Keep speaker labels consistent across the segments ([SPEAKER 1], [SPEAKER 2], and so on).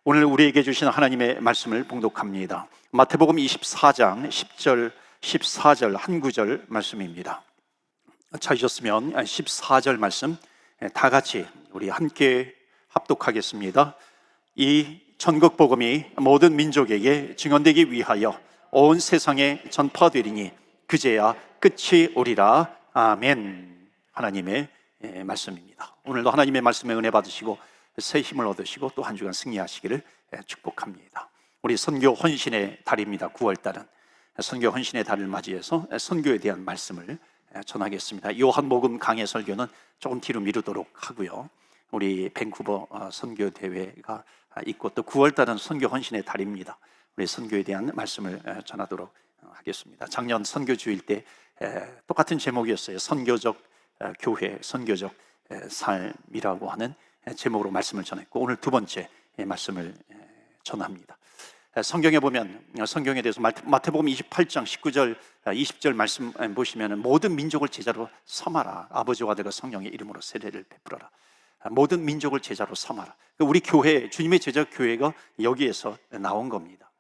[SPEAKER 1] 오늘 우리에게 주신 하나님의 말씀을 봉독합니다. 마태복음 24장 10절, 14절 한 구절 말씀입니다. 찾으셨으면 14절 말씀 다 같이 우리 함께 합독하겠습니다. 이 전국 복음이 모든 민족에게 증언되기 위하여 온 세상에 전파되리니 그제야 끝이 오리라. 아멘. 하나님의 말씀입니다. 오늘도 하나님의 말씀에 은혜 받으시고 새 힘을 얻으시고 또 한 주간 승리하시기를 축복합니다. 우리 선교 헌신의 달입니다. 9월달은 선교 헌신의 달을 맞이해서 선교에 대한 말씀을 전하겠습니다. 요한복음 강해 설교는 조금 뒤로 미루도록 하고요. 우리 밴쿠버 선교 대회가 있고 또 9월달은 선교 헌신의 달입니다. 우리 선교에 대한 말씀을 전하도록 하겠습니다. 작년 선교 주일 때 똑같은 제목이었어요. 선교적 교회, 선교적 삶이라고 하는 제목으로 말씀을 전했고 오늘 두 번째 말씀을 전합니다. 성경에 보면 성경에 대해서 마태복음 28장 19절 20절 말씀 보시면 모든 민족을 제자로 삼아라. 아버지와 아들과 성령의 이름으로 세례를 베풀어라. 모든 민족을 제자로 삼아라. 우리 교회, 주님의 제자 교회가 여기에서 나온 겁니다.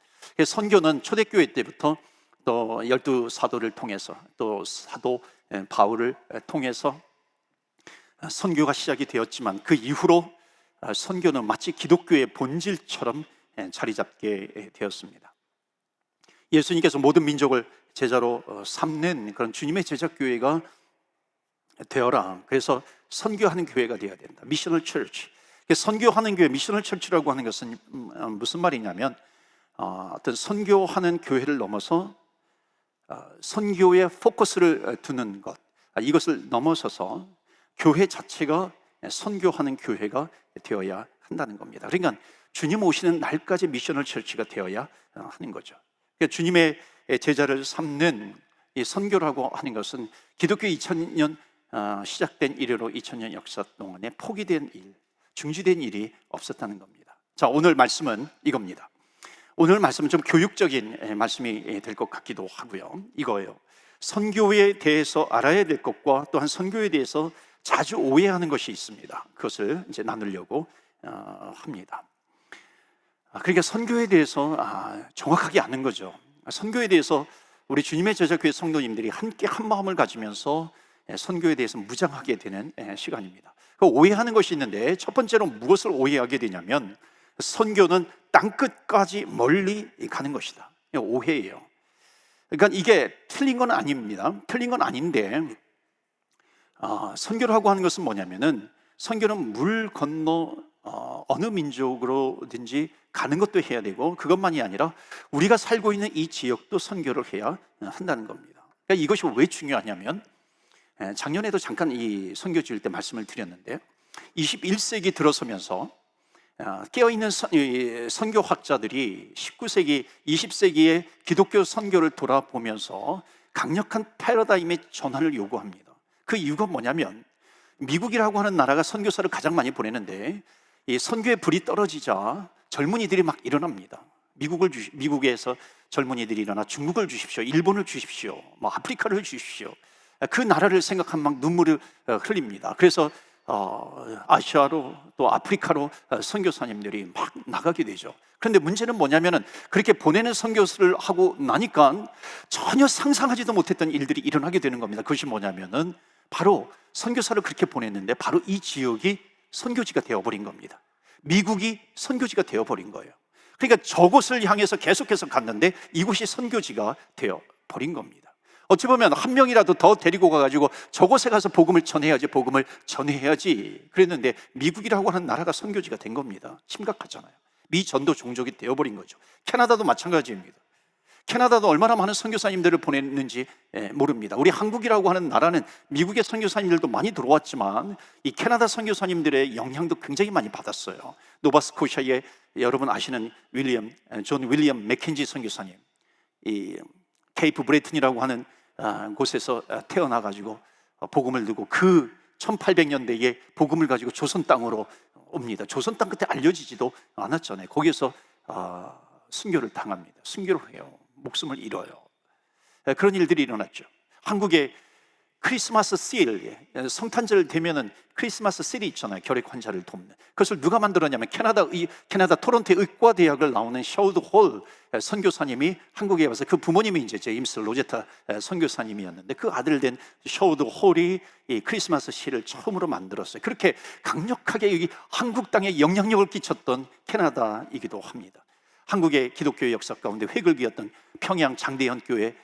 [SPEAKER 1] 선교는 초대교회 때부터 또 12사도를 통해서 또 사도 바울을 통해서 선교가 시작이 되었지만 그 이후로 선교는 마치 기독교의 본질처럼 자리 잡게 되었습니다. 예수님께서 모든 민족을 제자로 삼는 그런 주님의 제자교회가 되어라. 그래서 선교하는 교회가 되어야 된다. 미셔널 처치. 선교하는 교회, 미셔널 처치라고 하는 것은 무슨 말이냐면 어떤 선교하는 교회를 넘어서 선교에 포커스를 두는 것, 이것을 넘어서서 교회 자체가 선교하는 교회가 되어야 한다는 겁니다. 그러니까 주님 오시는 날까지 미셔널 처치가 되어야 하는 거죠. 그러니까 주님의 제자를 삼는 이 선교라고 하는 것은 기독교 2000년 시작된 이래로 2000년 역사 동안에 포기된 일, 중지된 일이 없었다는 겁니다. 자, 오늘 말씀은 이겁니다. 오늘 말씀은 좀 교육적인 말씀이 될 것 같기도 하고요. 이거예요. 선교에 대해서 알아야 될 것과 또한 선교에 대해서 자주 오해하는 것이 있습니다. 그것을 이제 나누려고 합니다. 그러니까 선교에 대해서 정확하게 아는 거죠. 선교에 대해서 우리 주님의 제자교회 성도님들이 함께 한 마음을 가지면서 선교에 대해서 무장하게 되는 시간입니다. 그 오해하는 것이 있는데 첫 번째로 무엇을 오해하게 되냐면 선교는 땅끝까지 멀리 가는 것이다. 오해예요. 그러니까 이게 틀린 건 아닙니다. 틀린 건 아닌데 선교라고 하는 것은 뭐냐면은 선교는 물 건너 어느 민족으로든지 가는 것도 해야 되고 그것만이 아니라 우리가 살고 있는 이 지역도 선교를 해야 한다는 겁니다. 그러니까 이것이 왜 중요하냐면 작년에도 잠깐 이 선교 주일 때 말씀을 드렸는데 21세기 들어서면서 깨어있는 선교학자들이 19세기, 20세기의 기독교 선교를 돌아보면서 강력한 패러다임의 전환을 요구합니다. 그 이유가 뭐냐면 미국이라고 하는 나라가 선교사를 가장 많이 보내는데 이 선교의 불이 떨어지자 젊은이들이 막 일어납니다. 미국에서 젊은이들이 일어나 중국을 주십시오, 일본을 주십시오, 아프리카를 주십시오. 그 나라를 생각하면 막 눈물을 흘립니다. 그래서 아시아로 또 아프리카로 선교사님들이 막 나가게 되죠. 그런데 문제는 뭐냐면은 그렇게 보내는 선교사를 하고 나니까 전혀 상상하지도 못했던 일들이 일어나게 되는 겁니다. 그것이 뭐냐면은 바로 선교사를 그렇게 보냈는데 바로 이 지역이 선교지가 되어버린 겁니다. 미국이 선교지가 되어버린 거예요. 그러니까 저곳을 향해서 계속해서 갔는데 이곳이 선교지가 되어버린 겁니다. 어찌 보면 한 명이라도 더 데리고 가가지고 저곳에 가서 복음을 전해야지 그랬는데 미국이라고 하는 나라가 선교지가 된 겁니다. 심각하잖아요. 미 전도 종족이 되어버린 거죠. 캐나다도 마찬가지입니다. 캐나다도 얼마나 많은 선교사님들을 보냈는지 모릅니다. 우리 한국이라고 하는 나라는 미국의 선교사님들도 많이 들어왔지만 이 캐나다 선교사님들의 영향도 굉장히 많이 받았어요. 노바스코샤의 여러분 아시는 존 윌리엄 맥켄지 선교사님, 이 케이프 브레튼이라고 하는 곳에서 태어나가지고 복음을 들고 그 1800년대에 복음을 가지고 조선 땅으로 옵니다. 조선 땅 끝에 알려지지도 않았잖아요. 거기에서 순교를 당합니다. 순교를 해요. 목숨을 잃어요. 그런 일들이 일어났죠. 한국의 크리스마스 실, 성탄절 되면은 크리스마스 실이 있잖아요. 결핵 환자를 돕는. 그것을 누가 만들었냐면 캐나다 토론토 의과대학을 나오는 샤우드 홀 선교사님이 한국에 와서, 그 부모님이 이제 제임스 로제타 선교사님이었는데, 그 아들 된 샤우드 홀이 이 크리스마스 실을 처음으로 만들었어요. 그렇게 강력하게 이 한국 땅에 영향력을 끼쳤던 캐나다이기도 합니다. 한국의 기독교의 역사 가운데 회글기였던 평양 장대현 교회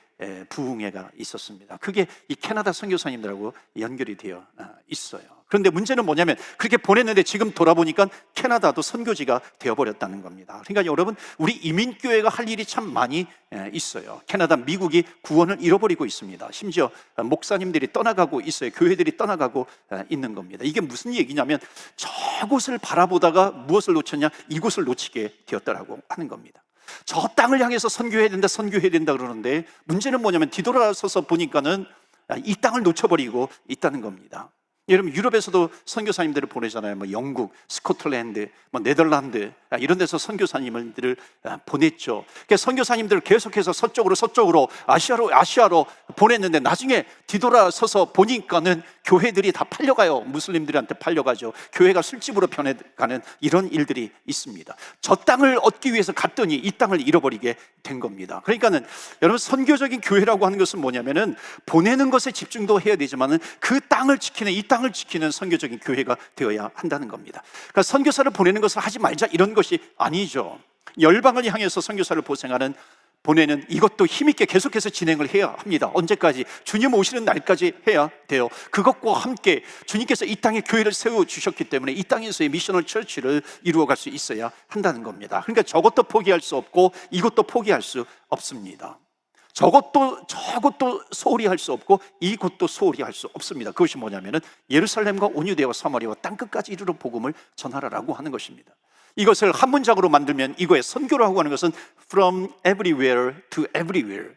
[SPEAKER 1] 부흥회가 있었습니다. 그게 이 캐나다 선교사님들하고 연결이 되어 있어요. 그런데 문제는 뭐냐면, 그렇게 보냈는데 지금 돌아보니까 캐나다도 선교지가 되어버렸다는 겁니다. 그러니까 여러분, 우리 이민교회가 할 일이 참 많이 있어요. 캐나다, 미국이 구원을 잃어버리고 있습니다. 심지어 목사님들이 떠나가고 있어요. 교회들이 떠나가고 있는 겁니다. 이게 무슨 얘기냐면, 저곳을 바라보다가 무엇을 놓쳤냐? 이곳을 놓치게 되었다라고 하는 겁니다. 저 땅을 향해서 선교해야 된다 그러는데, 문제는 뭐냐면 뒤돌아서서 보니까는 이 땅을 놓쳐버리고 있다는 겁니다. 여러분, 유럽에서도 선교사님들을 보내잖아요. 뭐 영국, 스코틀랜드, 뭐 네덜란드, 이런 데서 선교사님들을 보냈죠. 그러니까 선교사님들을 계속해서 서쪽으로 아시아로 보냈는데, 나중에 뒤돌아서서 보니까는 교회들이 다 팔려가요. 무슬림들한테 팔려가죠. 교회가 술집으로 변해가는 이런 일들이 있습니다. 저 땅을 얻기 위해서 갔더니 이 땅을 잃어버리게 된 겁니다. 그러니까는 여러분, 선교적인 교회라고 하는 것은 뭐냐면은, 보내는 것에 집중도 해야 되지만은 그 땅을 지키는, 이 땅을 지키는 선교적인 교회가 되어야 한다는 겁니다. 그러니까 선교사를 보내는 것을 하지 말자, 이런 것이 아니죠. 열방을 향해서 선교사를 보내는 이것도 힘있게 계속해서 진행을 해야 합니다. 언제까지? 주님 오시는 날까지 해야 돼요. 그것과 함께 주님께서 이 땅에 교회를 세워주셨기 때문에 이 땅에서의 미셔널 처치를 이루어갈 수 있어야 한다는 겁니다. 그러니까 저것도 포기할 수 없고 이것도 포기할 수 없습니다. 저것도 소홀히 할 수 없고 이곳도 소홀히 할 수 없습니다. 그것이 뭐냐면은, 예루살렘과 온 유대와 사마리아와 땅끝까지 이르러 복음을 전하라라고 하는 것입니다. 이것을 한 문장으로 만들면, 이거의 선교라고 하는 것은 from everywhere to everywhere,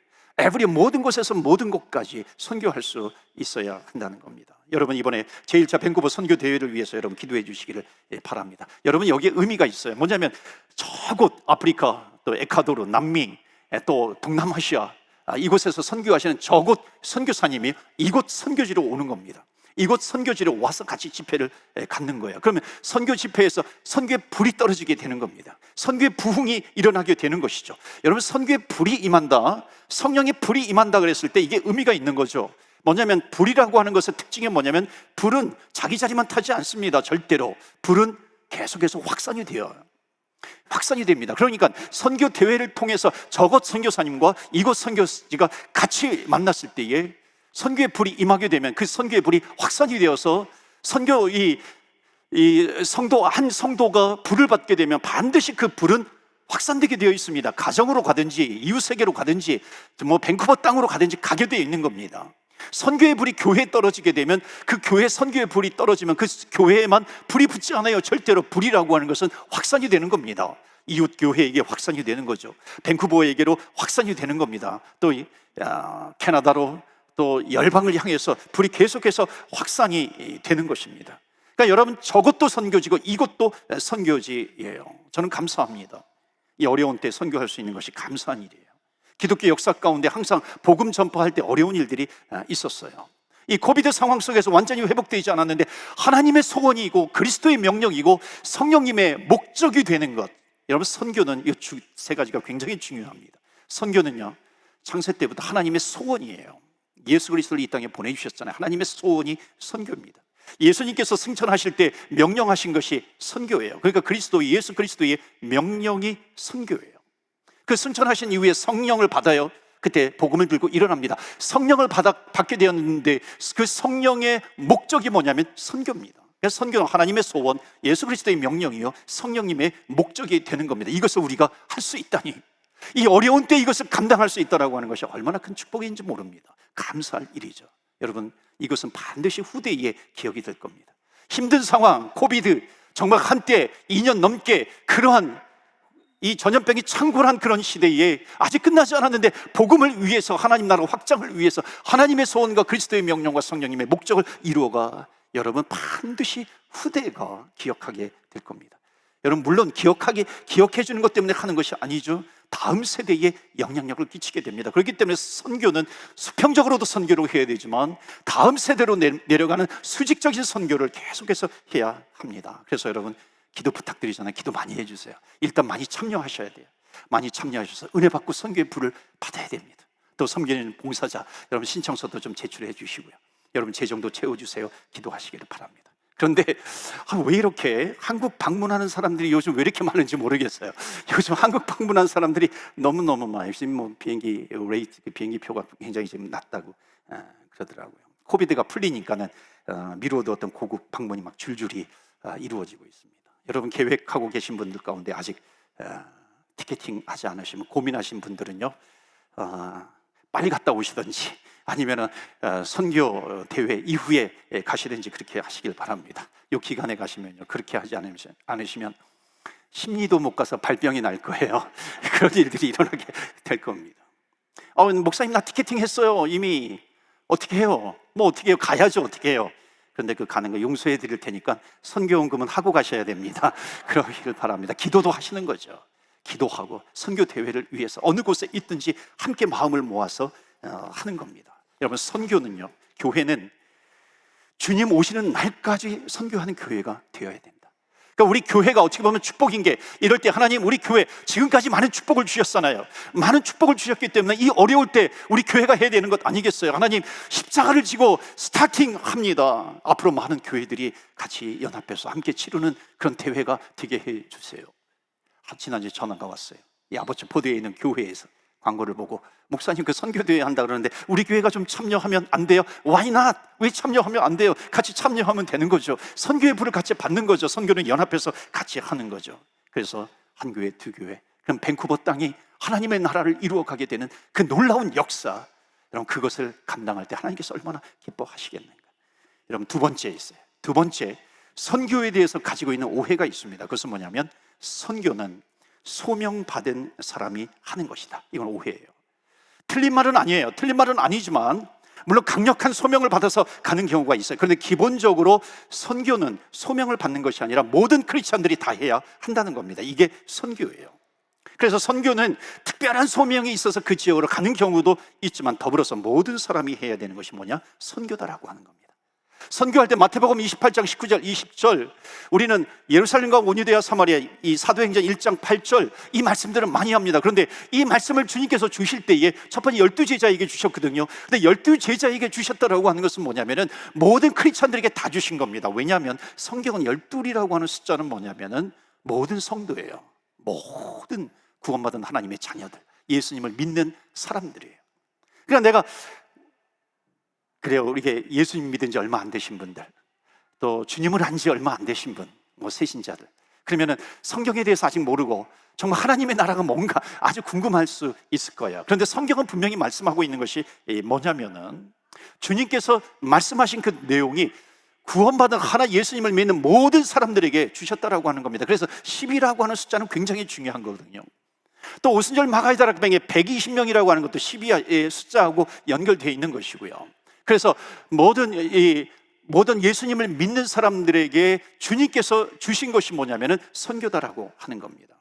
[SPEAKER 1] 모든 곳에서 모든 곳까지 선교할 수 있어야 한다는 겁니다. 여러분, 이번에 제1차 밴쿠버 선교 대회를 위해서 여러분 기도해 주시기를 바랍니다. 여러분, 여기에 의미가 있어요. 뭐냐면, 저곳 아프리카, 또 에콰도르, 남미, 또 동남아시아, 이곳에서 선교하시는 저곳 선교사님이 이곳 선교지로 오는 겁니다. 이곳 선교지로 와서 같이 집회를 갖는 거예요. 그러면 선교 집회에서 선교의 불이 떨어지게 되는 겁니다. 선교의 부흥이 일어나게 되는 것이죠. 여러분, 선교의 불이 임한다, 성령의 불이 임한다 그랬을 때 이게 의미가 있는 거죠. 뭐냐면, 불이라고 하는 것의 특징이 뭐냐면, 불은 자기 자리만 타지 않습니다. 절대로. 불은 계속해서 확산이 됩니다. 그러니까 선교 대회를 통해서 저곳 선교사님과 이곳 선교지가 같이 만났을 때에 선교의 불이 임하게 되면, 그 선교의 불이 확산이 되어서 한 성도가 불을 받게 되면 반드시 그 불은 확산되게 되어 있습니다. 가정으로 가든지 이웃세계로 가든지 뭐 밴쿠버 땅으로 가든지 가게 되어 있는 겁니다. 선교의 불이 교회에 떨어지게 되면, 그 교회 선교의 불이 떨어지면 그 교회에만 불이 붙지 않아요. 절대로 불이라고 하는 것은 확산이 되는 겁니다. 이웃 교회에게 확산이 되는 거죠. 밴쿠버에게로 확산이 되는 겁니다. 또 캐나다로, 또 열방을 향해서 불이 계속해서 확산이 되는 것입니다. 그러니까 여러분, 저것도 선교지고 이것도 선교지예요. 저는 감사합니다. 이 어려운 때 선교할 수 있는 것이 감사한 일이에요. 기독교 역사 가운데 항상 복음 전파할 때 어려운 일들이 있었어요. 이 코비드 상황 속에서 완전히 회복되지 않았는데, 하나님의 소원이고 그리스도의 명령이고 성령님의 목적이 되는 것, 여러분, 선교는 이 세 가지가 굉장히 중요합니다. 선교는요, 창세 때부터 하나님의 소원이에요. 예수 그리스도를 이 땅에 보내주셨잖아요. 하나님의 소원이 선교입니다. 예수님께서 승천하실 때 명령하신 것이 선교예요. 그러니까 예수 그리스도의 명령이 선교예요. 그 승천하신 이후에 성령을 받아요. 그때 복음을 들고 일어납니다. 성령을 받게 되었는데, 그 성령의 목적이 뭐냐면 선교입니다. 그래서 선교는 하나님의 소원, 예수 그리스도의 명령이요, 성령님의 목적이 되는 겁니다. 이것을 우리가 할 수 있다니, 이 어려운 때 이것을 감당할 수 있다라고 하는 것이 얼마나 큰 축복인지 모릅니다. 감사할 일이죠. 여러분, 이것은 반드시 후대에 기억이 될 겁니다. 힘든 상황, 코비드, 정말 한때 2년 넘게 그러한 이 전염병이 창궐한 그런 시대에 아직 끝나지 않았는데, 복음을 위해서, 하나님 나라 확장을 위해서 하나님의 소원과 그리스도의 명령과 성령님의 목적을 이루어가 여러분, 반드시 후대가 기억하게 될 겁니다. 여러분, 물론 기억해 주는 것 때문에 하는 것이 아니죠. 다음 세대에 영향력을 끼치게 됩니다. 그렇기 때문에 선교는 수평적으로도 선교를 해야 되지만 다음 세대로 내려가는 수직적인 선교를 계속해서 해야 합니다. 그래서 여러분, 기도 부탁드리잖아요. 기도 많이 해주세요. 일단 많이 참여하셔야 돼요. 많이 참여하셔서 은혜 받고 선교의 불을 받아야 됩니다. 또 섬기는 봉사자 여러분 신청서도 좀 제출해 주시고요. 여러분 재정도 채워주세요. 기도하시기를 바랍니다. 그런데 왜 이렇게 한국 방문하는 사람들이 요즘 왜 이렇게 많은지 모르겠어요. 요즘 한국 방문하는 사람들이 너무너무 많아요. 지금 뭐 비행기 레이트, 비행기 표가 굉장히 지금 낮다고 그러더라고요. 코비드가 풀리니까는 미루어도 어떤 고국 방문이 막 줄줄이 이루어지고 있습니다. 여러분 계획하고 계신 분들 가운데 아직 티켓팅 하지 않으시면 고민하신 분들은요, 빨리 갔다 오시든지 아니면은 선교 대회 이후에 가시든지 그렇게 하시길 바랍니다. 이 기간에 가시면요, 그렇게 하지 않으시면 심리도 못 가서 발병이 날 거예요. 그런 일들이 일어나게 될 겁니다. 목사님 나 티켓팅 했어요. 이미 어떻게 해요? 뭐 어떻게 해요? 가야죠. 어떻게 해요? 그런데 그 가는 거 용서해 드릴 테니까 선교원금은 하고 가셔야 됩니다. 그러기를 바랍니다. 기도도 하시는 거죠. 기도하고 선교 대회를 위해서 어느 곳에 있든지 함께 마음을 모아서 하는 겁니다. 여러분, 선교는요, 교회는 주님 오시는 날까지 선교하는 교회가 되어야 된다. 그러니까 우리 교회가 어떻게 보면 축복인 게, 이럴 때 하나님 우리 교회 지금까지 많은 축복을 주셨잖아요. 많은 축복을 주셨기 때문에 이 어려울 때 우리 교회가 해야 되는 것 아니겠어요? 하나님 십자가를 지고 스타팅합니다. 앞으로 많은 교회들이 같이 연합해서 함께 치르는 그런 대회가 되게 해 주세요. 지난주에 전화가 왔어요. 이 아버지 포드에 있는 교회에서 광고를 보고, 목사님 그 선교대회 한다 그러는데 우리 교회가 좀 참여하면 안 돼요? Why not? 왜 참여하면 안 돼요? 같이 참여하면 되는 거죠. 선교의 불을 같이 받는 거죠. 선교는 연합해서 같이 하는 거죠. 그래서 한 교회, 두 교회, 그럼 밴쿠버 땅이 하나님의 나라를 이루어가게 되는 그 놀라운 역사, 여러분 그것을 감당할 때 하나님께서 얼마나 기뻐하시겠는가. 여러분 두 번째 있어요. 두 번째, 선교에 대해서 가지고 있는 오해가 있습니다. 그것은 뭐냐면 선교는 소명받은 사람이 하는 것이다. 이건 오해예요. 틀린 말은 아니에요. 틀린 말은 아니지만 물론 강력한 소명을 받아서 가는 경우가 있어요. 그런데 기본적으로 선교는 소명을 받는 것이 아니라 모든 크리스찬들이 다 해야 한다는 겁니다. 이게 선교예요. 그래서 선교는 특별한 소명이 있어서 그 지역으로 가는 경우도 있지만 더불어서 모든 사람이 해야 되는 것이 뭐냐? 선교다라고 하는 겁니다. 선교할 때 마태복음 28장 19절 20절, 우리는 예루살렘과 온유대와 사마리아, 이 사도행전 1장 8절, 이 말씀들은 많이 합니다. 그런데 이 말씀을 주님께서 주실 때에 첫 번째 12제자에게 주셨거든요. 근데 12제자에게 주셨다라고 하는 것은 뭐냐면은 모든 크리스찬들에게 다 주신 겁니다. 왜냐하면 성경은 12이라고 하는 숫자는 뭐냐면은 모든 성도예요. 모든 구원받은 하나님의 자녀들, 예수님을 믿는 사람들이에요. 그러니까 내가 그래요. 이게 예수님 믿은 지 얼마 안 되신 분들, 또 주님을 안 지 얼마 안 되신 분, 뭐 새신자들, 그러면은 성경에 대해서 아직 모르고 정말 하나님의 나라가 뭔가 아주 궁금할 수 있을 거예요. 그런데 성경은 분명히 말씀하고 있는 것이 뭐냐면은 주님께서 말씀하신 그 내용이 구원받은 하나 예수님을 믿는 모든 사람들에게 주셨다라고 하는 겁니다. 그래서 10이라고 하는 숫자는 굉장히 중요한 거거든요. 또 오순절 마가이다락방에 120명이라고 하는 것도 12의 숫자하고 연결되어 있는 것이고요. 그래서 모든 예수님을 믿는 사람들에게 주님께서 주신 것이 뭐냐면은 선교다라고 하는 겁니다.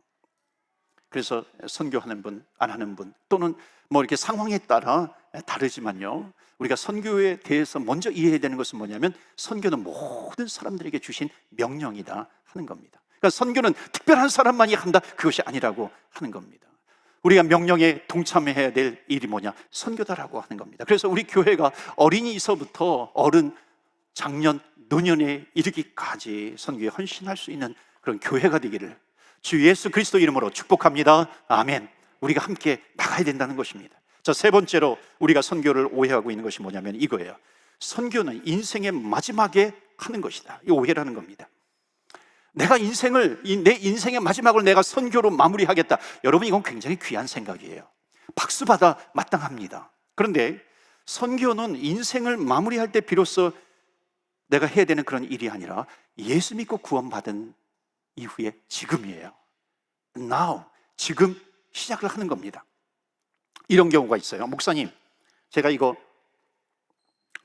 [SPEAKER 1] 그래서 선교하는 분, 안 하는 분, 또는 뭐 이렇게 상황에 따라 다르지만요, 우리가 선교에 대해서 먼저 이해해야 되는 것은 뭐냐면 선교는 모든 사람들에게 주신 명령이다 하는 겁니다. 그러니까 선교는 특별한 사람만이 한다, 그것이 아니라고 하는 겁니다. 우리가 명령에 동참해야 될 일이 뭐냐? 선교다라고 하는 겁니다. 그래서 우리 교회가 어린이서부터 어른, 장년, 노년에 이르기까지 선교에 헌신할 수 있는 그런 교회가 되기를 주 예수 그리스도 이름으로 축복합니다. 아멘. 우리가 함께 나가야 된다는 것입니다. 자, 세 번째로 우리가 선교를 오해하고 있는 것이 뭐냐면 이거예요. 선교는 인생의 마지막에 하는 것이다. 이 오해라는 겁니다. 내가 내 인생의 마지막을 내가 선교로 마무리하겠다. 여러분, 이건 굉장히 귀한 생각이에요. 박수 받아 마땅합니다. 그런데 선교는 인생을 마무리할 때 비로소 내가 해야 되는 그런 일이 아니라 예수 믿고 구원받은 이후에 지금이에요. Now, 지금 시작을 하는 겁니다. 이런 경우가 있어요. 목사님, 제가 이거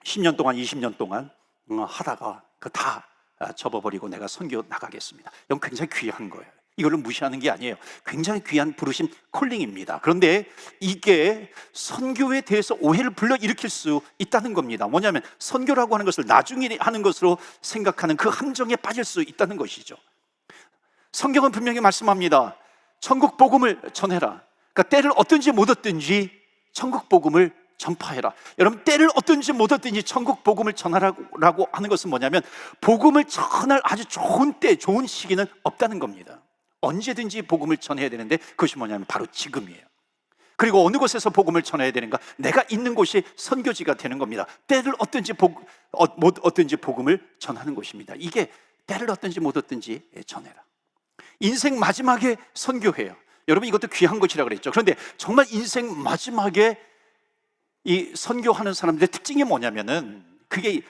[SPEAKER 1] 10년 동안 20년 동안 하다가 다 접어버리고 내가 선교 나가겠습니다. 이건 굉장히 귀한 거예요. 이거를 무시하는 게 아니에요. 굉장히 귀한 부르심, 콜링입니다. 그런데 이게 선교에 대해서 오해를 불러일으킬 수 있다는 겁니다. 뭐냐면 선교라고 하는 것을 나중에 하는 것으로 생각하는 그 함정에 빠질 수 있다는 것이죠. 성경은 분명히 말씀합니다. 천국 복음을 전해라. 그러니까 때를 얻든지 못 얻든지 천국 복음을 전파해라. 여러분, 때를 얻든지 못 얻든지 천국 복음을 전하라고 하는 것은 뭐냐면 복음을 전할 아주 좋은 때, 좋은 시기는 없다는 겁니다. 언제든지 복음을 전해야 되는데 그것이 뭐냐면 바로 지금이에요. 그리고 어느 곳에서 복음을 전해야 되는가? 내가 있는 곳이 선교지가 되는 겁니다. 때를 얻든지 못 얻든지 복음을 전하는 곳입니다. 이게 때를 얻든지 못 얻든지 전해라. 인생 마지막에 선교해요. 여러분, 이것도 귀한 것이라고 그랬죠. 그런데 정말 인생 마지막에 이 선교하는 사람들의 특징이 뭐냐면은 그게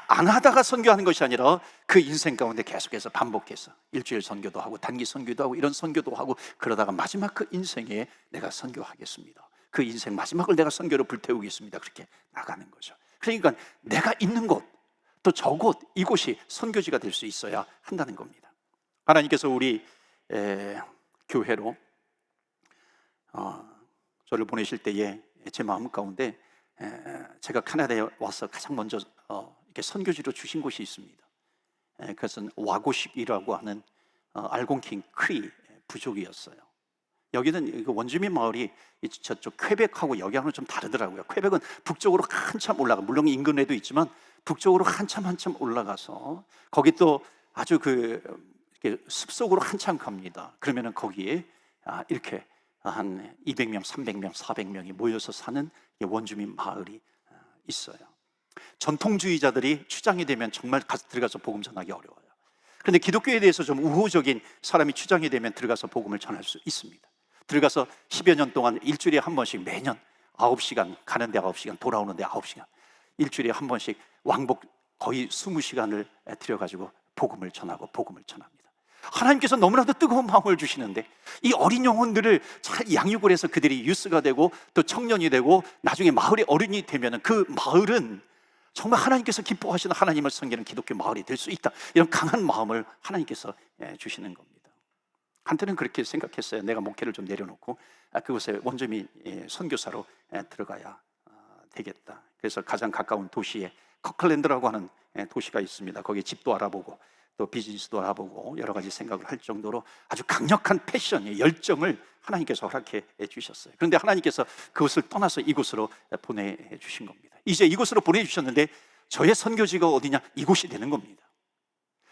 [SPEAKER 1] 안 하다가 선교하는 것이 아니라 그 인생 가운데 계속해서 반복해서 일주일 선교도 하고 단기 선교도 하고 이런 선교도 하고 그러다가 마지막 그 인생에 내가 선교하겠습니다. 그 인생 마지막을 내가 선교로 불태우겠습니다. 그렇게 나가는 거죠. 그러니까 내가 있는 곳, 또 저곳, 이곳이 선교지가 될 수 있어야 한다는 겁니다. 하나님께서 우리 교회로 저를 보내실 때에 제 마음 가운데 제가 캐나다에 와서 가장 먼저 이렇게 선교지로 주신 곳이 있습니다. 그것은 와고식이라고 하는 알곤킨 크리 부족이었어요. 여기는 원주민 마을이 저쪽 퀘벡하고 여기하고는 좀 다르더라고요. 퀘벡은 북쪽으로 한참 올라가, 물론 인근에도 있지만 북쪽으로 한참 올라가서 거기 또 아주 이렇게 숲속으로 한참 갑니다. 그러면은 거기에 이렇게 한 200명, 300명, 400명이 모여서 사는 원주민 마을이 있어요. 전통주의자들이 추장이 되면 정말 들어가서 복음 전하기 어려워요. 그런데 기독교에 대해서 좀 우호적인 사람이 추장이 되면 들어가서 복음을 전할 수 있습니다. 들어가서 10여 년 동안 일주일에 한 번씩 매년 9시간, 가는데 9시간, 돌아오는데 9시간, 일주일에 한 번씩 왕복 거의 20시간을 들여가지고 복음을 전하고 복음을 전합니다. 하나님께서 너무나도 뜨거운 마음을 주시는데 이 어린 영혼들을 잘 양육을 해서 그들이 유스가 되고 또 청년이 되고 나중에 마을의 어른이 되면 그 마을은 정말 하나님께서 기뻐하시는 하나님을 섬기는 기독교 마을이 될 수 있다. 이런 강한 마음을 하나님께서 주시는 겁니다. 한때는 그렇게 생각했어요. 내가 목회를 좀 내려놓고 그곳에 원주민 선교사로 들어가야 되겠다. 그래서 가장 가까운 도시에 커클랜드라고 하는 도시가 있습니다. 거기에 집도 알아보고 또 비즈니스도 알아보고 여러 가지 생각을 할 정도로 아주 강력한 패션의 열정을 하나님께서 허락해 주셨어요. 그런데 하나님께서 그것을 떠나서 이곳으로 보내주신 겁니다. 이제 이곳으로 보내주셨는데 저의 선교지가 어디냐? 이곳이 되는 겁니다.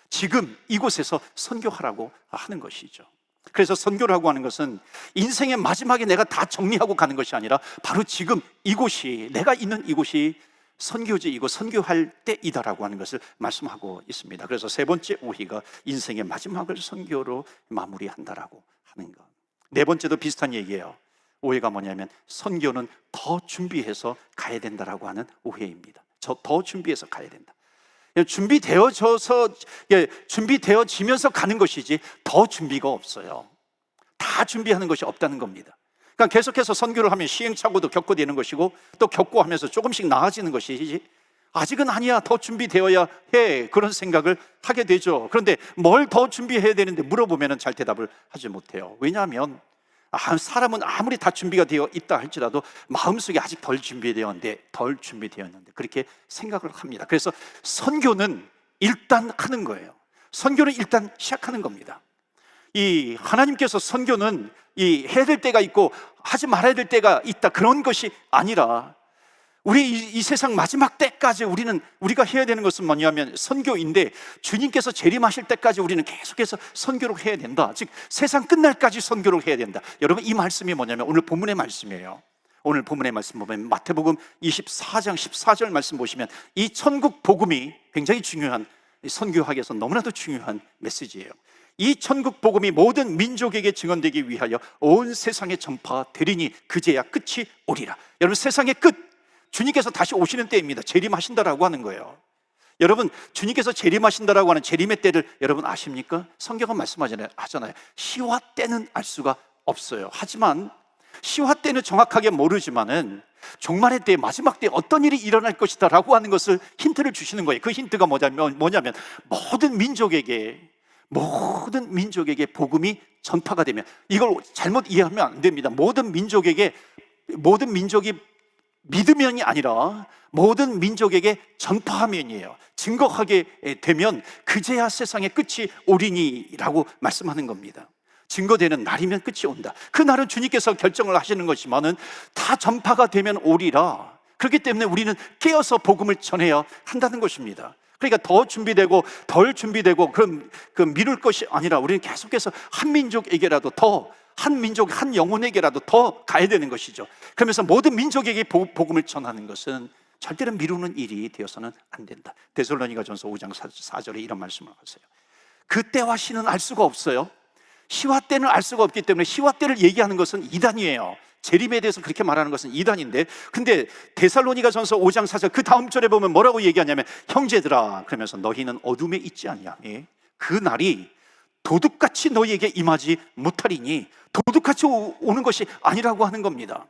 [SPEAKER 1] 지금 이곳에서 선교하라고 하는 것이죠. 그래서 선교라고 하는 것은 인생의 마지막에 내가 다 정리하고 가는 것이 아니라 바로 지금 이곳이, 내가 있는 이곳이 선교지이고 선교할 때이다라고 하는 것을 말씀하고 있습니다. 그래서 세 번째 오해가 인생의 마지막을 선교로 마무리한다라고 하는 것. 네 번째도 비슷한 얘기예요. 오해가 뭐냐면 선교는 더 준비해서 가야 된다라고 하는 오해입니다. 더 준비해서 가야 된다. 준비되어지면서 가는 것이지 더 준비가 없어요. 다 준비하는 것이 없다는 겁니다. 그러니까 계속해서 선교를 하면 시행착오도 겪고 되는 것이고 또 겪고 하면서 조금씩 나아지는 것이지 아직은 아니야, 더 준비되어야 해, 그런 생각을 하게 되죠. 그런데 뭘 더 준비해야 되는데 물어보면 잘 대답을 하지 못해요. 왜냐하면 사람은 아무리 다 준비가 되어 있다 할지라도 마음속에 아직 덜 준비되었는데 그렇게 생각을 합니다. 그래서 선교는 일단 하는 거예요. 선교는 일단 시작하는 겁니다. 이 하나님께서 선교는 해야 될 때가 있고 하지 말아야 될 때가 있다, 그런 것이 아니라 우리 이 세상 마지막 때까지 우리가 해야 되는 것은 뭐냐면 선교인데, 주님께서 재림하실 때까지 우리는 계속해서 선교를 해야 된다. 즉 세상 끝날까지 선교를 해야 된다. 여러분, 이 말씀이 뭐냐면 오늘 본문의 말씀이에요. 오늘 본문의 말씀 보면 마태복음 24장 14절 말씀 보시면 이 천국 복음이 굉장히 중요한, 선교학에서 너무나도 중요한 메시지예요. 이 천국 복음이 모든 민족에게 증언되기 위하여 온 세상에 전파되리니 그제야 끝이 오리라. 여러분, 세상의 끝, 주님께서 다시 오시는 때입니다. 재림하신다라고 하는 거예요. 여러분, 주님께서 재림하신다라고 하는 재림의 때를 여러분 아십니까? 성경은 말씀하잖아요. 시와 때는 알 수가 없어요. 하지만 시와 때는 정확하게 모르지만은 종말의 때, 마지막 때 어떤 일이 일어날 것이다 라고 하는 것을 힌트를 주시는 거예요. 그 힌트가 뭐냐면 모든 민족에게, 모든 민족에게 복음이 전파가 되면, 이걸 잘못 이해하면 안 됩니다. 모든 민족이 믿으면이 아니라 모든 민족에게 전파하면이에요. 증거하게 되면 그제야 세상의 끝이 오리니라고 말씀하는 겁니다. 증거되는 날이면 끝이 온다. 그 날은 주님께서 결정을 하시는 것이면은 다 전파가 되면 오리라. 그렇기 때문에 우리는 깨어서 복음을 전해야 한다는 것입니다. 그러니까 더 준비되고 덜 준비되고 그 미룰 것이 아니라 우리는 계속해서 한 민족에게라도 더, 한 민족, 한 영혼에게라도 더 가야 되는 것이죠. 그러면서 모든 민족에게 복음을 전하는 것은 절대로 미루는 일이 되어서는 안 된다. 데살로니가전서 5장 4절에 이런 말씀을 하세요. 그 때와 시는 알 수가 없어요. 시와 때는 알 수가 없기 때문에 시와 때를 얘기하는 것은 이단이에요. 재림에 대해서 그렇게 말하는 것은 이단인데, 근데 데살로니가전서 5장 4절 그 다음 절에 보면 뭐라고 얘기하냐면, 형제들아, 그러면서 너희는 어둠에 있지 아니하니 그 날이 도둑같이 너희에게 임하지 못하리니, 도둑같이 오는 것이 아니라고 하는 겁니다.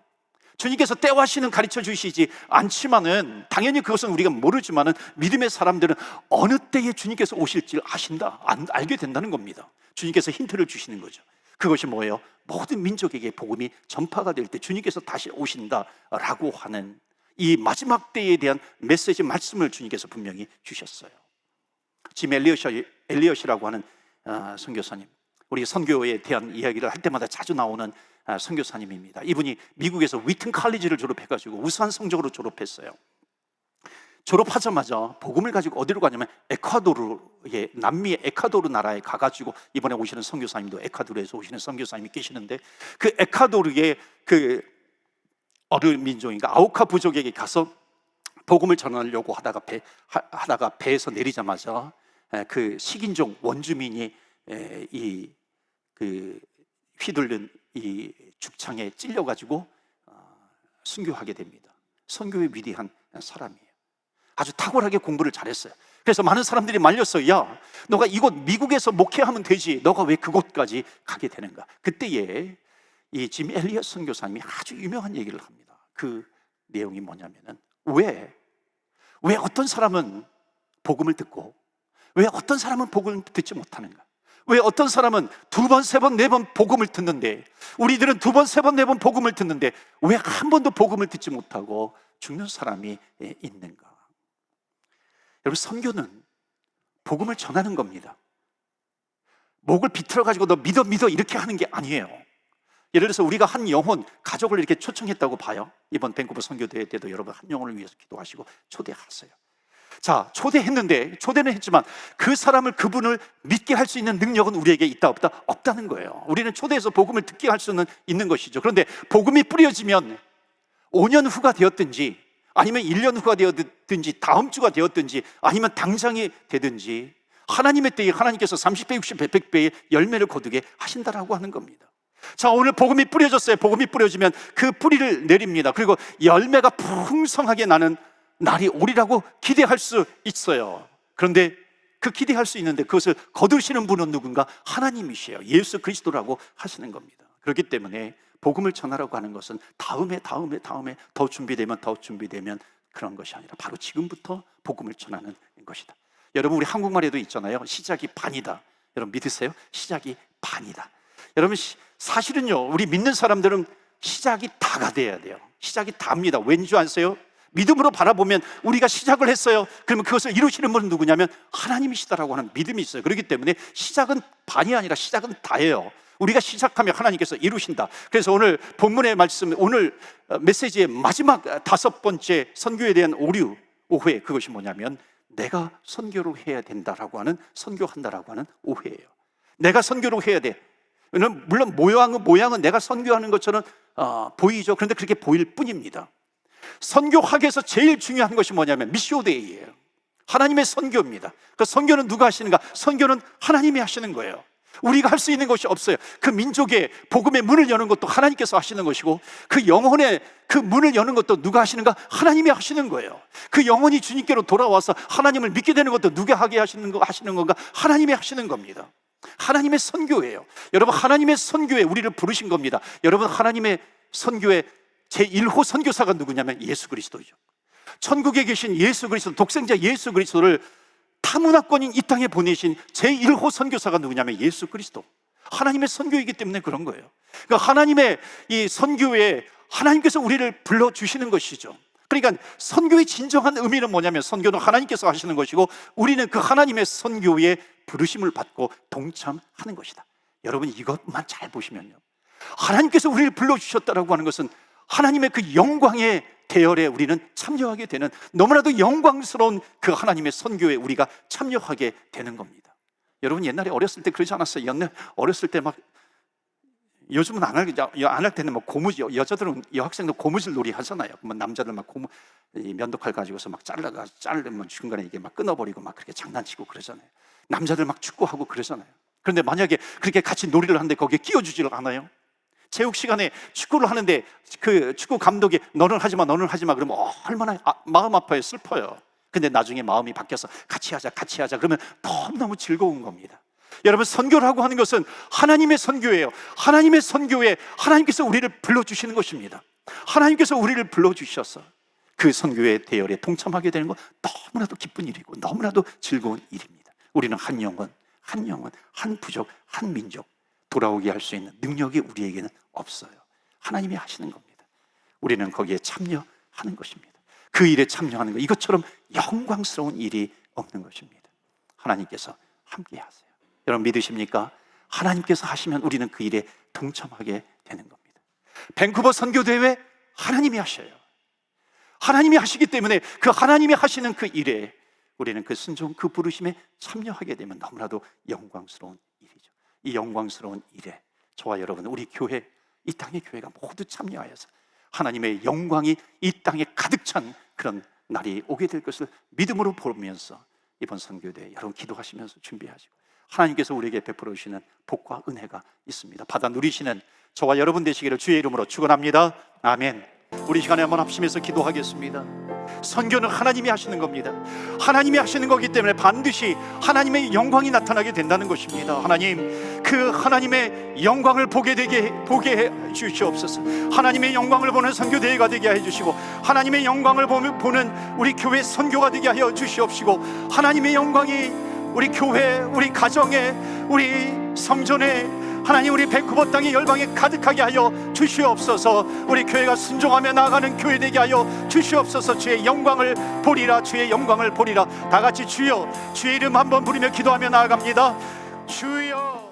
[SPEAKER 1] 주님께서 때와 시는 가르쳐 주시지 않지만은, 당연히 그것은 우리가 모르지만은 믿음의 사람들은 어느 때에 주님께서 오실지 아신다, 알게 된다는 겁니다. 주님께서 힌트를 주시는 거죠. 그것이 뭐예요? 모든 민족에게 복음이 전파가 될 때 주님께서 다시 오신다라고 하는 이 마지막 때에 대한 메시지 말씀을 주님께서 분명히 주셨어요. 짐 엘리엇이라고 하는 선교사님, 우리 선교에 대한 이야기를 할 때마다 자주 나오는 선교사님입니다. 이분이 미국에서 위튼 칼리지를 졸업해가지고 우수한 성적으로 졸업했어요. 졸업하자마자 복음을 가지고 어디로 가냐면 에콰도르에, 남미의 에콰도르 나라에 가가지고, 이번에 오시는 선교사님도 에콰도르에서 오시는 선교사님이 계시는데, 그 에콰도르의 그 어느 민족인가 아우카 부족에게 가서 복음을 전하려고 하다가 배에서 내리자마자 그 식인종 원주민이 그 휘둘른 이 죽창에 찔려가지고 순교하게 됩니다. 선교의 위대한 사람이에요. 아주 탁월하게 공부를 잘했어요. 그래서 많은 사람들이 말렸어요. 야, 너가 이곳 미국에서 목회하면 되지, 너가 왜 그곳까지 가게 되는가? 그때에 이 짐 엘리엇 선교사님이 아주 유명한 얘기를 합니다. 그 내용이 뭐냐면은, 왜 어떤 사람은 복음을 듣고 왜 어떤 사람은 복음을 듣지 못하는가? 왜 어떤 사람은 두 번, 세 번, 네 번 복음을 듣는데, 우리들은 두 번, 세 번, 네 번 복음을 듣는데 왜 한 번도 복음을 듣지 못하고 죽는 사람이 있는가? 여러분, 선교는 복음을 전하는 겁니다. 목을 비틀어가지고 너 믿어 이렇게 하는 게 아니에요. 예를 들어서 우리가 한 영혼, 가족을 이렇게 초청했다고 봐요. 이번 밴쿠버 선교대회 때도 여러분 한 영혼을 위해서 기도하시고 초대하세요. 자, 초대는 했지만 그 사람을, 그분을 믿게 할 수 있는 능력은 우리에게 있다 없다? 없다는 거예요. 우리는 초대해서 복음을 듣게 할 수는 있는 것이죠. 그런데 복음이 뿌려지면 5년 후가 되었든지, 아니면 1년 후가 되었든지, 다음 주가 되었든지, 아니면 당장이 되든지, 하나님의 때에 하나님께서 30배, 60배, 100배의 열매를 거두게 하신다라고 하는 겁니다. 자, 오늘 복음이 뿌려졌어요. 복음이 뿌려지면 그 뿌리를 내립니다. 그리고 열매가 풍성하게 나는 날이 오리라고 기대할 수 있어요. 그런데 그 기대할 수 있는데 그것을 거두시는 분은 누군가? 하나님이시에요. 예수 그리스도라고 하시는 겁니다. 그렇기 때문에 복음을 전하라고 하는 것은 다음에 더 준비되면 그런 것이 아니라 바로 지금부터 복음을 전하는 것이다. 여러분, 우리 한국말에도 있잖아요. 시작이 반이다. 여러분 믿으세요? 시작이 반이다. 여러분, 사실은요, 우리 믿는 사람들은 시작이 다가 돼야 돼요. 시작이 다입니다. 왠 줄 아세요? 믿음으로 바라보면 우리가 시작을 했어요. 그러면 그것을 이루시는 분은 누구냐면 하나님이시다라고 하는 믿음이 있어요. 그렇기 때문에 시작은 반이 아니라 시작은 다예요. 우리가 시작하면 하나님께서 이루신다. 그래서 오늘 본문의 말씀, 오늘 메시지의 마지막 5번째 선교에 대한 오해, 그것이 뭐냐면 내가 선교를 해야 된다라고 하는, 선교한다라고 하는 오해예요. 내가 선교를 해야 돼. 물론 모양은 내가 선교하는 것처럼 보이죠. 그런데 그렇게 보일 뿐입니다. 선교학에서 제일 중요한 것이 뭐냐면 미시오데이예요. 하나님의 선교입니다. 그 선교는 누가 하시는가? 선교는 하나님이 하시는 거예요. 우리가 할 수 있는 것이 없어요. 그 민족의 복음의 문을 여는 것도 하나님께서 하시는 것이고, 그 영혼의 그 문을 여는 것도 누가 하시는가? 하나님이 하시는 거예요. 그 영혼이 주님께로 돌아와서 하나님을 믿게 되는 것도 누가 하게 하시는 건가? 하나님이 하시는 겁니다. 하나님의 선교예요. 여러분, 하나님의 선교에 우리를 부르신 겁니다. 여러분, 하나님의 선교의 제1호 선교사가 누구냐면 예수 그리스도죠. 천국에 계신 예수 그리스도, 독생자 예수 그리스도를 타문화권인 이 땅에 보내신 제1호 선교사가 누구냐면 예수 그리스도, 하나님의 선교이기 때문에 그런 거예요. 그러니까 하나님의 이 선교에 하나님께서 우리를 불러주시는 것이죠. 그러니까 선교의 진정한 의미는 뭐냐면, 선교는 하나님께서 하시는 것이고 우리는 그 하나님의 선교에 부르심을 받고 동참하는 것이다. 여러분, 이것만 잘 보시면요, 하나님께서 우리를 불러주셨다라고 하는 것은 하나님의 그 영광의 대열에 우리는 참여하게 되는, 너무나도 영광스러운 그 하나님의 선교에 우리가 참여하게 되는 겁니다. 여러분, 옛날에 어렸을 때 그러지 않았어요? 옛날 어렸을 때 막, 요즘은 안 할 때는 뭐 고무줄, 여자들은, 여학생도 고무줄 놀이 하잖아요. 그러면 남자들 막 면도칼 가지고서 막 자르면 중간에 이게 막 끊어버리고 막 그렇게 장난치고 그러잖아요. 남자들 막 축구하고 그러잖아요. 그런데 만약에 그렇게 같이 놀이를 하는데 거기에 끼워주지를 않아요. 체육 시간에 축구를 하는데 그 축구 감독이 너는 하지 마, 너는 하지 마 그러면 얼마나 마음 아파요, 슬퍼요. 근데 나중에 마음이 바뀌어서 같이 하자 그러면 너무너무 즐거운 겁니다. 여러분, 선교라고 하는 것은 하나님의 선교예요. 하나님의 선교에 하나님께서 우리를 불러주시는 것입니다. 하나님께서 우리를 불러주셔서 그 선교의 대열에 동참하게 되는 건 너무나도 기쁜 일이고 너무나도 즐거운 일입니다. 우리는 한 영혼, 한 부족, 한 민족 돌아오게 할 수 있는 능력이 우리에게는 없어요. 하나님이 하시는 겁니다. 우리는 거기에 참여하는 것입니다. 그 일에 참여하는 것, 이것처럼 영광스러운 일이 없는 것입니다. 하나님께서 함께 하세요. 여러분, 믿으십니까? 하나님께서 하시면 우리는 그 일에 동참하게 되는 겁니다. 밴쿠버 선교대회 하나님이 하셔요. 하나님이 하시기 때문에 그 하나님이 하시는 그 일에 우리는 그 순종, 그 부르심에 참여하게 되면 너무나도 영광스러운 일이죠. 이 영광스러운 일에 저와 여러분, 우리 교회, 이 땅의 교회가 모두 참여하여서 하나님의 영광이 이 땅에 가득 찬 그런 날이 오게 될 것을 믿음으로 보면서 이번 선교대회 여러분 기도하시면서 준비하시고, 하나님께서 우리에게 베풀어 주시는 복과 은혜가 있습니다. 받아 누리시는 저와 여러분 되시기를 주의 이름으로 축원합니다. 아멘. 우리 시간에 한번 합심해서 기도하겠습니다. 선교는 하나님이 하시는 겁니다. 하나님이 하시는 거기 때문에 반드시 하나님의 영광이 나타나게 된다는 것입니다. 하나님, 그 하나님의 영광을 보게 해 주시옵소서. 하나님의 영광을 보는 선교대회가 되게 해 주시고, 하나님의 영광을 보는 우리 교회 선교가 되게 하여 주시옵시고, 하나님의 영광이 우리 교회, 우리 가정에, 우리 성전에, 하나님 우리 밴쿠버 땅의 열방에 가득하게 하여 주시옵소서. 우리 교회가 순종하며 나아가는 교회 되게 하여 주시옵소서. 주의 영광을 보리라, 주의 영광을 보리라. 다 같이 주여, 주의 이름 한번 부르며 기도하며 나아갑니다. 주여.